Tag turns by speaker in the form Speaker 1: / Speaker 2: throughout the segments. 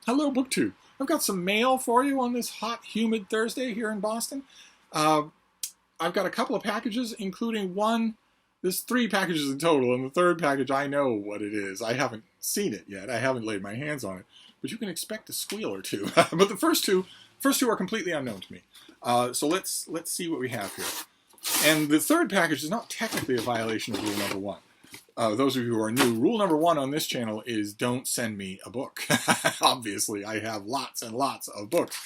Speaker 1: Hello, BookTube. I've got some mail for you on this hot, humid Thursday here in Boston. I've got a couple of packages, including one. There's 3 packages in total, and the third package, I know what it is. I haven't seen it yet. I haven't laid my hands on it. But you can expect a squeal or two. But the first two are completely unknown to me. So let's see what we have here. And the third package is not technically a violation of rule number 1. Those of you who are new, rule number 1 on this channel is don't send me a book. Obviously, I have lots and lots of books.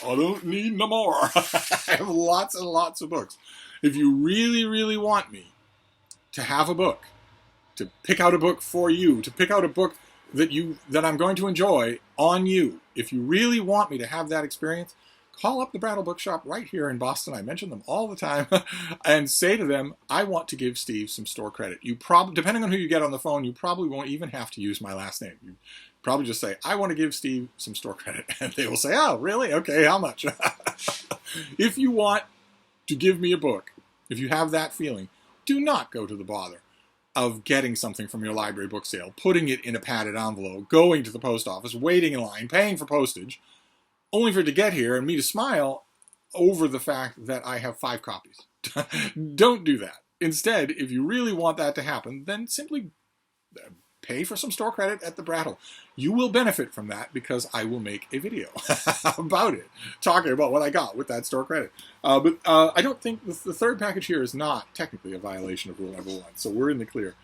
Speaker 1: I don't need no more. I have lots and lots of books. If you really, really want me to have a book, to pick out a book for you, to pick out a book that I'm going to enjoy on you, if you really want me to have that experience, call up the Brattle Bookshop right here in Boston. I mention them all the time. And say to them, I want to give Steve some store credit. You probably, depending on who you get on the phone, you probably won't even have to use my last name. You probably just say, I want to give Steve some store credit. And they will say, oh, really? Okay, how much? If you want to give me a book, if you have that feeling, do not go to the bother of getting something from your library book sale, putting it in a padded envelope, going to the post office, waiting in line, paying for postage, only for it to get here and me to smile over the fact that I have 5 copies. Don't do that. Instead, if you really want that to happen, then simply pay for some store credit at the Brattle. You will benefit from that because I will make a video about it, talking about what I got with that store credit. But I don't think the third package here is not technically a violation of rule number 1, so we're in the clear.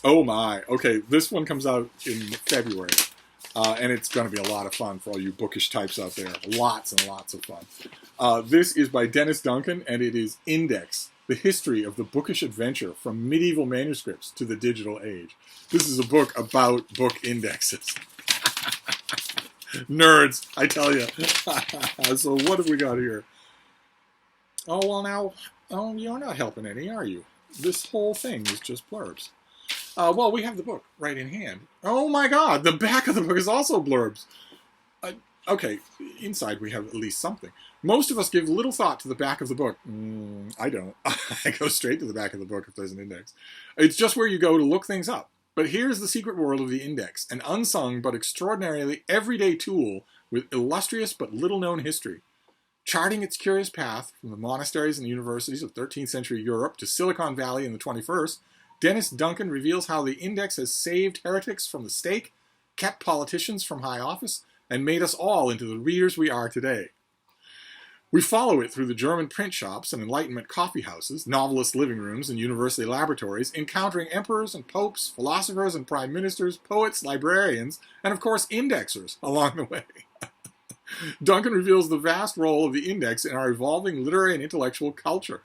Speaker 1: Oh my, okay, this one comes out in February. And it's going to be a lot of fun for all you bookish types out there. Lots and lots of fun. This is by Dennis Duncan, and it is Index, the history of the bookish adventure from medieval manuscripts to the digital age. This is a book about book indexes. Nerds, I tell you. So what have we got here? Oh, well now, you're not helping any, are you? This whole thing is just blurbs. Well, we have the book right in hand. Oh my god, the back of the book is also blurbs. Okay, inside we have at least something. Most of us give little thought to the back of the book. I don't. I go straight to the back of the book if there's an index. It's just where you go to look things up. But here's the secret world of the index, an unsung but extraordinarily everyday tool with illustrious but little-known history. Charting its curious path from the monasteries and universities of 13th century Europe to Silicon Valley in the 21st, Dennis Duncan reveals how the index has saved heretics from the stake, kept politicians from high office, and made us all into the readers we are today. We follow it through the German print shops and Enlightenment coffee houses, novelist living rooms, and university laboratories, encountering emperors and popes, philosophers and prime ministers, poets, librarians, and of course indexers along the way. Duncan reveals the vast role of the index in our evolving literary and intellectual culture.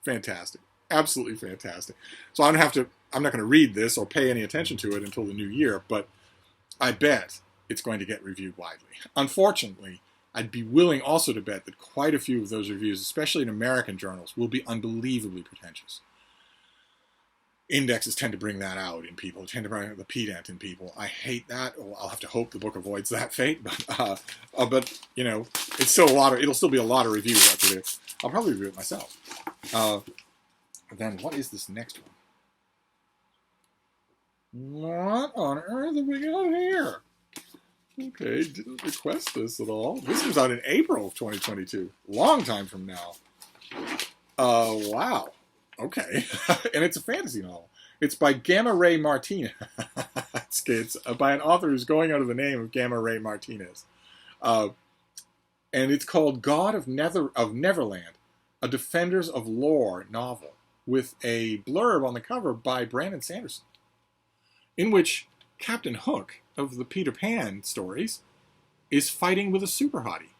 Speaker 1: Fantastic. Absolutely fantastic. So I'm not going to read this or pay any attention to it until the new year, but I bet it's going to get reviewed widely. Unfortunately, I'd be willing also to bet that quite a few of those reviews, especially in American journals, will be unbelievably pretentious. Indexes tend to bring that out in people, tend to bring out the pedant in people. I hate that. Well, I'll have to hope the book avoids that fate, but you know, it's still it'll still be a lot of reviews after this. I'll probably review it myself. Then what is this next one? What on earth have we got here? Okay, didn't request this at all. This comes out in April of 2022. Long time from now. Wow. Okay. And it's a fantasy novel. It's by Gamma Ray Martinez. It's by an author who's going under the name of Gamma Ray Martinez. And it's called God of Neverland, a Defenders of Lore novel, with a blurb on the cover by Brandon Sanderson, in which Captain Hook of the Peter Pan stories is fighting with a super hottie.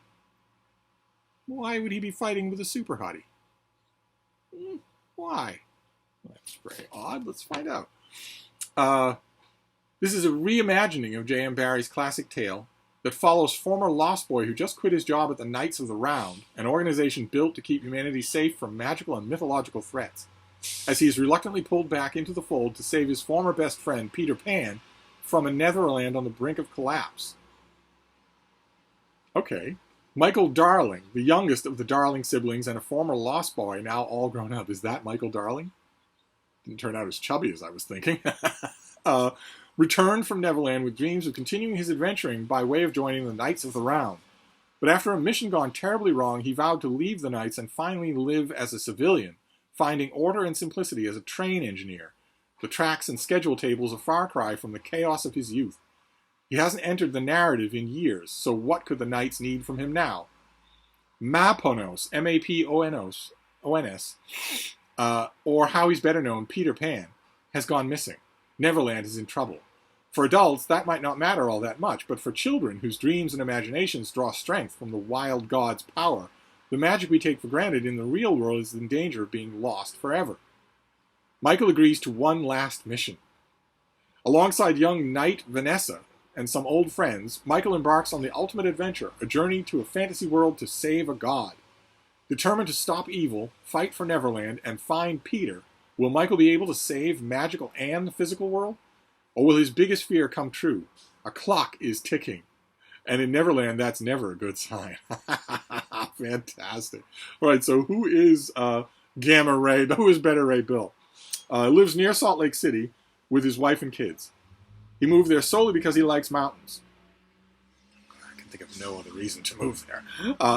Speaker 1: Why would he be fighting with a super hottie? Why? That's very odd. Let's find out. This is a reimagining of J.M. Barrie's classic tale that follows former Lost Boy who just quit his job at the Knights of the Round, an organization built to keep humanity safe from magical and mythological threats, as he is reluctantly pulled back into the fold to save his former best friend, Peter Pan, from a Netherland on the brink of collapse. Okay. Michael Darling, the youngest of the Darling siblings and a former Lost Boy, now all grown up. Is that Michael Darling? Didn't turn out as chubby as I was thinking. returned from Neverland with dreams of continuing his adventuring by way of joining the Knights of the Round. But after a mission gone terribly wrong, he vowed to leave the Knights and finally live as a civilian, finding order and simplicity as a train engineer. The tracks and schedule tables a far cry from the chaos of his youth. He hasn't entered the narrative in years, so what could the Knights need from him now? Maponos, M-A-P-O-N-O-S, O-N-S, or how he's better known, Peter Pan, has gone missing. Neverland is in trouble. For adults, that might not matter all that much, but for children whose dreams and imaginations draw strength from the wild god's power, the magic we take for granted in the real world is in danger of being lost forever. Michael agrees to one last mission. Alongside young knight Vanessa and some old friends, Michael embarks on the ultimate adventure, a journey to a fantasy world to save a god. Determined to stop evil, fight for Neverland, and find Peter, will Michael be able to save magical and the physical world? Or will his biggest fear come true? A clock is ticking. And in Neverland, that's never a good sign. Fantastic. All right, so who is Gamma Ray? Who is Beta Ray Bill? Lives near Salt Lake City with his wife and kids. He moved there solely because he likes mountains. I can think of no other reason to move there.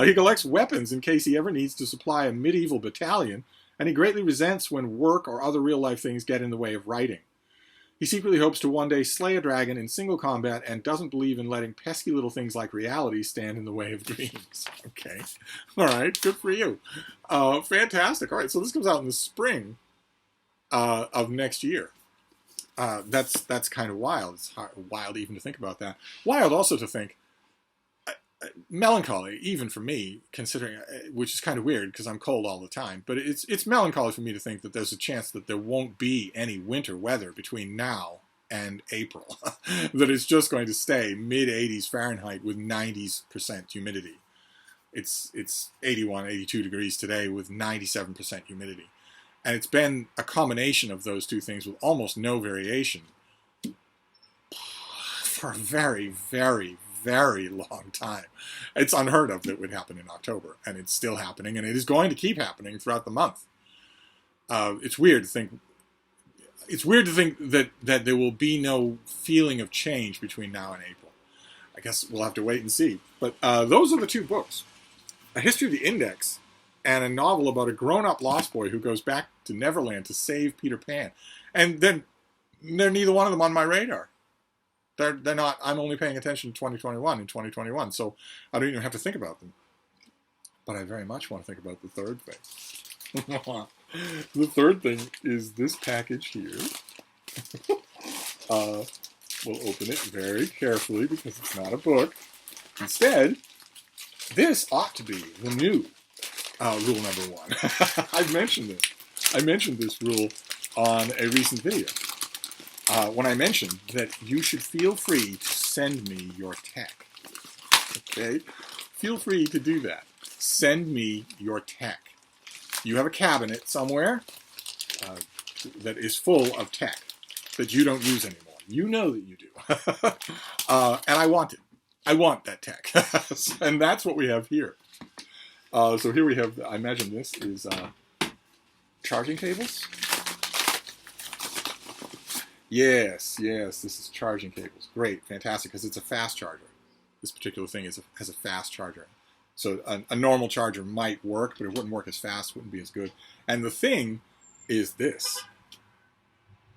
Speaker 1: He collects weapons in case he ever needs to supply a medieval battalion, and he greatly resents when work or other real-life things get in the way of writing. He secretly hopes to one day slay a dragon in single combat and doesn't believe in letting pesky little things like reality stand in the way of dreams. Okay. All right. Good for you. Fantastic. All right. So this comes out in the spring of next year. That's kind of wild. It's wild even to think about that. Wild also to think, melancholy, even for me, considering, which is kind of weird because I'm cold all the time, but it's melancholy for me to think that there's a chance that there won't be any winter weather between now and April. That it's just going to stay mid-80s Fahrenheit with 90% humidity. It's 81, 82 degrees today with 97% humidity. And it's been a combination of those two things with almost no variation for a very, very, very long time. It's unheard of that it would happen in October, and it's still happening, and it is going to keep happening throughout the month. It's weird to think. It's weird to think that there will be no feeling of change between now and April. I guess we'll have to wait and see. But those are the two books: A History of the Index and a novel about a grown-up lost boy who goes back to Neverland to save Peter Pan. And then they're neither one of them on my radar. They're not. I'm only paying attention to 2021 and 2021, so I don't even have to think about them. But I very much want to think about the third thing. The third thing is this package here. We'll open it very carefully because it's not a book. Instead, this ought to be the new rule number 1. I've mentioned this. I mentioned this rule on a recent video. When I mentioned that you should feel free to send me your tech. Okay? Feel free to do that. Send me your tech. You have a cabinet somewhere that is full of tech that you don't use anymore. You know that you do. And I want it. I want that tech. And that's what we have here. So here we have, I imagine this is charging cables. Yes, this is charging cables. Great, fantastic, because it's a fast charger. This particular thing has a fast charger. So a normal charger might work, but it wouldn't work as fast, wouldn't be as good. And the thing is this.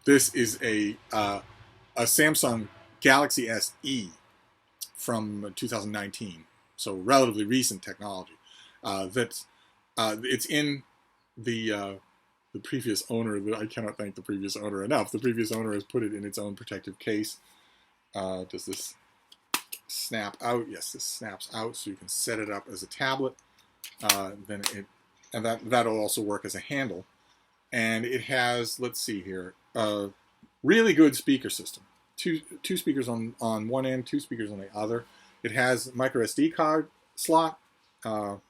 Speaker 1: This is a Samsung Galaxy SE from 2019. So relatively recent technology. It's in the previous owner. I cannot thank the previous owner enough. The previous owner has put it in its own protective case. Does this snap out? Yes, this snaps out, so you can set it up as a tablet. That'll also work as a handle. And it has, let's see here, a really good speaker system. Two speakers on one end, 2 speakers on the other. It has micro SD card slot. Oh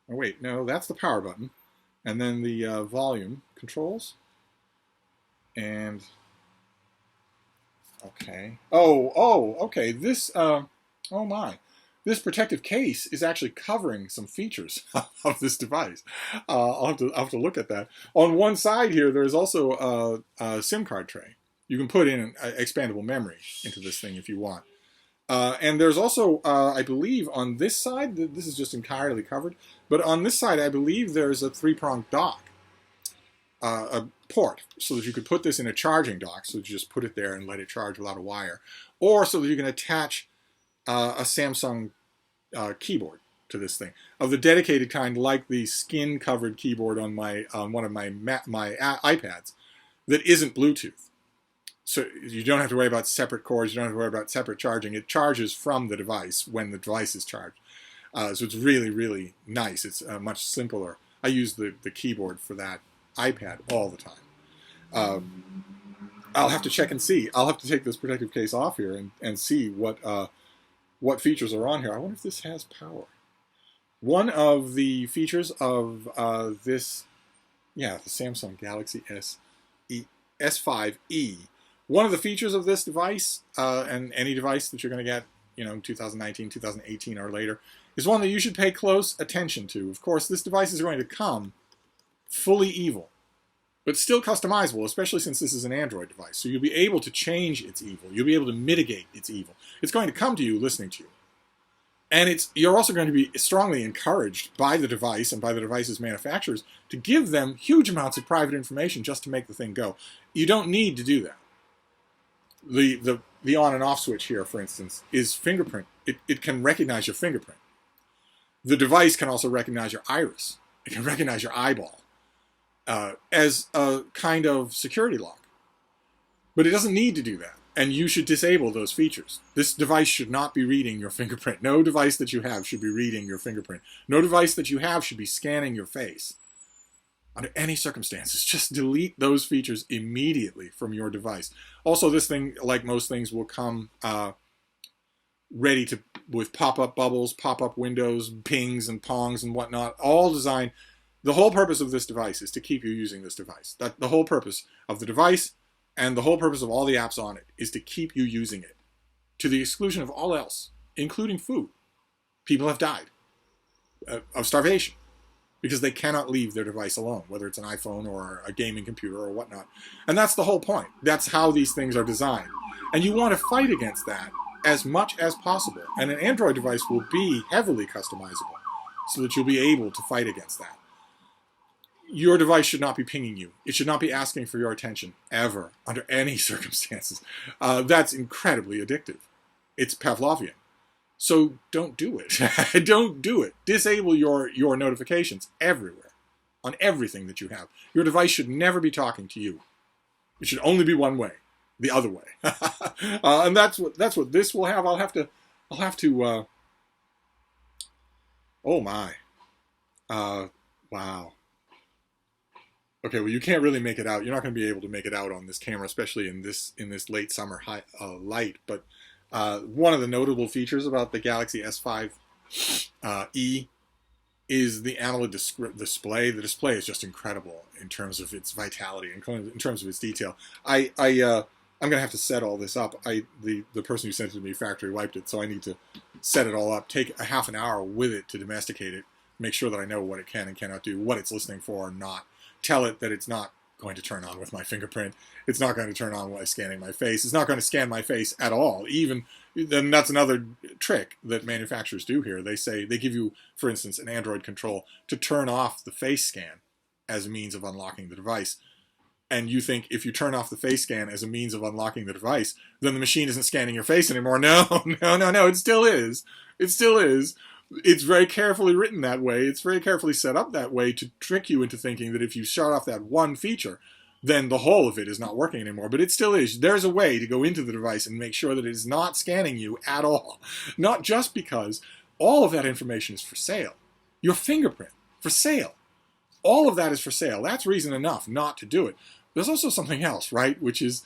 Speaker 1: wait, no, that's the power button. And then the volume controls. And okay. Okay. This oh my. This protective case is actually covering some features of this device. I'll have to look at that. On one side here, there's also a SIM card tray. You can put in an expandable memory into this thing if you want. And there's also, I believe, on this side, this is just entirely covered, but on this side, I believe there's a 3-pronged dock, a port, so that you could put this in a charging dock, so that you just put it there and let it charge without a wire, or so that you can attach a Samsung keyboard to this thing, of the dedicated kind, like the skin-covered keyboard on one of my iPads, that isn't Bluetooth. So you don't have to worry about separate cords, you don't have to worry about separate charging. It charges from the device when the device is charged. So it's really, really nice. It's much simpler. I use the keyboard for that iPad all the time. I'll have to check and see. I'll have to take this protective case off here and see what features are on here. I wonder if this has power. One of the features of the Samsung Galaxy S5e, one of the features of this device, and any device that you're going to get, in 2019, 2018, or later, is one that you should pay close attention to. Of course, this device is going to come fully evil, but still customizable, especially since this is an Android device. So you'll be able to change its evil. You'll be able to mitigate its evil. It's going to come to you listening to you. And you're also going to be strongly encouraged by the device and by the device's manufacturers to give them huge amounts of private information just to make the thing go. You don't need to do that. The on and off switch here, for instance, is fingerprint. It can recognize your fingerprint. The device can also recognize your iris. It can recognize your eyeball as a kind of security lock. But it doesn't need to do that. And you should disable those features. This device should not be reading your fingerprint. No device that you have should be reading your fingerprint. No device that you have should be scanning your face. Under any circumstances, just delete those features immediately from your device. Also, this thing, like most things, will come ready with pop-up bubbles, pop-up windows, pings and pongs and whatnot, all designed. The whole purpose of this device is to keep you using this device. The whole purpose of the device and the whole purpose of all the apps on it is to keep you using it, to the exclusion of all else, including food. People have died of starvation because they cannot leave their device alone, whether it's an iPhone or a gaming computer or whatnot. And that's the whole point. That's how these things are designed. And you want to fight against that as much as possible. And an Android device will be heavily customizable so that you'll be able to fight against that. Your device should not be pinging you. It should not be asking for your attention, ever, under any circumstances. That's incredibly addictive. It's Pavlovian. So don't do it. Don't do it. Disable your notifications everywhere, on everything that you have. Your device should never be talking to you. It should only be one way, the other way. And that's what this will have. I'll have to. Oh my. Wow. Okay, well, you can't really make it out. You're not going to be able to make it out on this camera, especially in this late summer light. But one of the notable features about the Galaxy S5e is the AMOLED display. The display is just incredible in terms of its vitality, in terms of its detail. I'm going to have to set all this up. The person who sent it to me factory wiped it, so I need to set it all up, take a half an hour with it to domesticate it, make sure that I know what it can and cannot do, what it's listening for or not. Tell it that it's not going to turn on with my fingerprint. It's not going to turn on while scanning my face. It's not going to scan my face at all. Then that's another trick that manufacturers do here. They give you, for instance, an Android control to turn off the face scan as a means of unlocking the device. And you think if you turn off the face scan as a means of unlocking the device, then the machine isn't scanning your face anymore. No, it still is. It still is. It's very carefully written that way. It's very carefully set up that way to trick you into thinking that if you shut off that one feature, then the whole of it is not working anymore. But it still is. There's a way to go into the device and make sure that it is not scanning you at all. Not just because all of that information is for sale. Your fingerprint, for sale. All of that is for sale. That's reason enough not to do it. There's also something else, right? Which is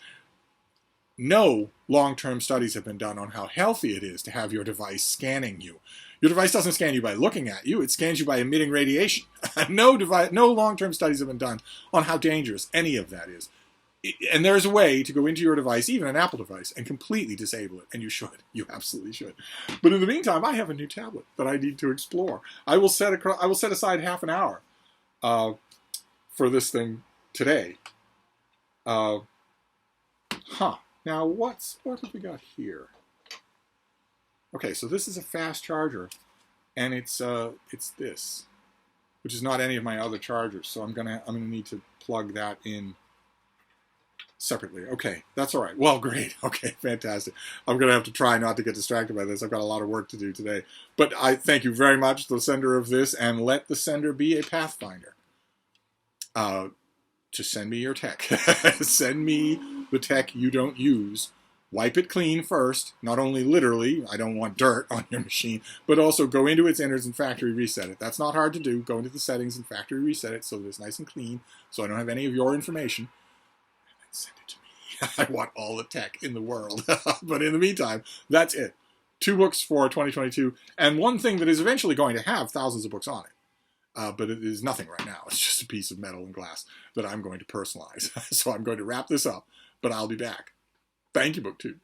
Speaker 1: no long-term studies have been done on how healthy it is to have your device scanning you. Your device doesn't scan you by looking at you. It scans you by emitting radiation. No long-term studies have been done on how dangerous any of that is. And there's a way to go into your device, even an Apple device, and completely disable it. And you should. You absolutely should. But in the meantime, I have a new tablet that I need to explore. I will set aside half an hour for this thing today. Huh. Now, what have we got here? Okay, so this is a fast charger, and it's this, which is not any of my other chargers. So I'm gonna need to plug that in separately. Okay, that's all right. Well, great. Okay, fantastic. I'm going to have to try not to get distracted by this. I've got a lot of work to do today. But I thank you very much, the sender of this, and let the sender be a pathfinder. Just send me your tech. Send me the tech you don't use. Wipe it clean first, not only literally, I don't want dirt on your machine, but also go into its innards and factory reset it. That's not hard to do. Go into the settings and factory reset it so that it's nice and clean, so I don't have any of your information. Send it to me. I want all the tech in the world. But in the meantime, that's it. 2 books for 2022, and one thing that is eventually going to have thousands of books on it. But it is nothing right now. It's just a piece of metal and glass that I'm going to personalize. So I'm going to wrap this up, but I'll be back. Thank you, BookTube.